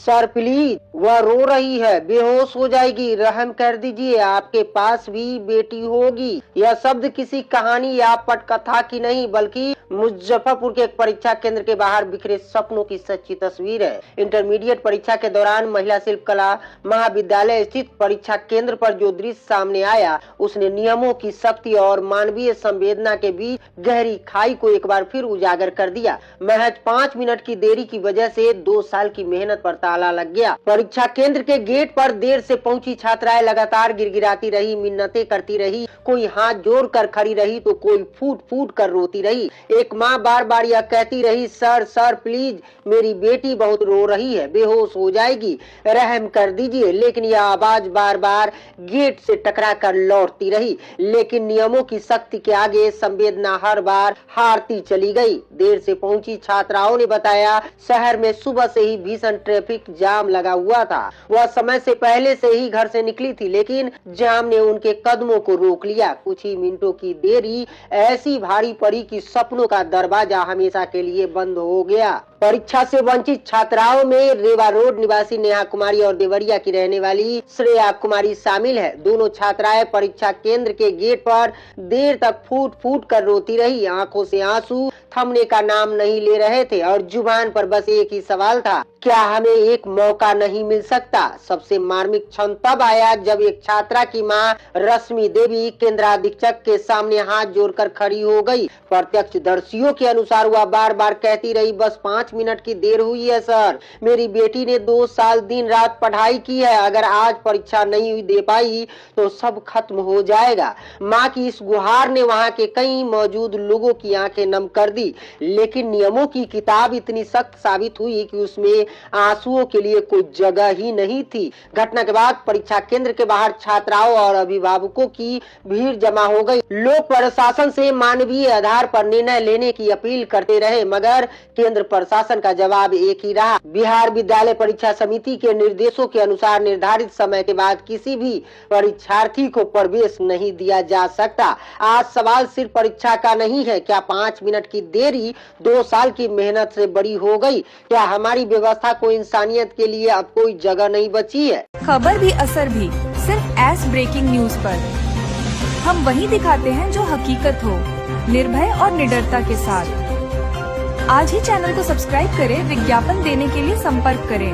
Sir please, वह रो रही है, बेहोश हो जाएगी, रहम कर दीजिए, आपके पास भी बेटी होगी। यह शब्द किसी कहानी या पटकथा की नहीं बल्कि मुजफ्फरपुर के एक परीक्षा केंद्र के बाहर बिखरे सपनों की सच्ची तस्वीर है। इंटरमीडिएट परीक्षा के दौरान महिला शिल्प कला महाविद्यालय स्थित परीक्षा केंद्र पर जो दृश्य सामने आया, उसने नियमों की शक्ति और मानवीय संवेदना के बीच गहरी खाई को एक बार फिर उजागर कर दिया। महज 5 मिनट की देरी की वजह से 2 साल की मेहनत पर ताला लग गया। परीक्षा केंद्र के गेट पर देर से पहुंची छात्राएं लगातार गिड़गिड़ाती रही, मिन्नतें करती रही, कोई हाथ जोड़ कर खड़ी रही तो कोई फूट फूट कर रोती रही। एक माँ बार बार यह कहती रही, सर सर प्लीज, मेरी बेटी बहुत रो रही है, बेहोश हो जाएगी, रहम कर दीजिए। लेकिन यह आवाज बार बार गेट से टकरा कर लौटती रही। लेकिन नियमों की शक्ति के आगे संवेदना हर बार हारती चली गई। देर से पहुंची छात्राओं ने बताया, शहर में सुबह से ही भीषण ट्रैफिक जाम लगा हुआ था। वह समय से पहले से ही घर से निकली थी, लेकिन जाम ने उनके कदमों को रोक लिया। कुछ ही मिनटों की देरी ऐसी भारी पड़ी कि सपनों का दरवाजा हमेशा के लिए बंद हो गया। परीक्षा से वंचित छात्राओं में रेवा रोड निवासी नेहा कुमारी और देवरिया की रहने वाली श्रेया कुमारी शामिल है। दोनों छात्राएं परीक्षा केंद्र के गेट पर देर तक फूट फूट कर रोती रही। आंखों से आंसू थमने का नाम नहीं ले रहे थे और जुबान पर बस एक ही सवाल था, क्या हमें एक मौका नहीं मिल सकता? सबसे मार्मिक क्षण तब आया जब एक छात्रा की मां रश्मि देवी केंद्राधीक्षक के सामने हाथ जोड़कर खड़ी हो गई। प्रत्यक्षदर्शियों के अनुसार वह बार बार कहती रही, बस 5 मिनट की देर हुई है सर, मेरी बेटी ने 2 साल दिन रात पढ़ाई की है, अगर आज परीक्षा नहीं दे पाई तो सब खत्म हो जाएगा। माँ की इस गुहार ने वहाँ के कई मौजूद लोगों की आंखें नम कर दी। लेकिन नियमों की किताब इतनी सख्त साबित हुई कि उसमें आंसुओं के लिए कोई जगह ही नहीं थी। घटना के बाद परीक्षा केंद्र के बाहर छात्राओं और अभिभावकों की भीड़ जमा हो गई। लोग प्रशासन से मानवीय आधार पर निर्णय लेने की अपील करते रहे, मगर केंद्र प्रशासन का जवाब एक ही रहा। बिहार विद्यालय परीक्षा समिति के निर्देशों के अनुसार निर्धारित समय के बाद किसी भी परीक्षार्थी को प्रवेश नहीं दिया जा सकता। आज सवाल सिर्फ परीक्षा का नहीं है, क्या 5 मिनट की देरी 2 साल की मेहनत से बड़ी हो गई? क्या हमारी व्यवस्था को इंसानियत के लिए अब कोई जगह नहीं बची है? खबर भी असर भी सिर्फ एस ब्रेकिंग न्यूज पर। हम वही दिखाते हैं जो हकीकत हो, निर्भय और निडरता के साथ। आज ही चैनल को सब्सक्राइब करें। विज्ञापन देने के लिए संपर्क करें।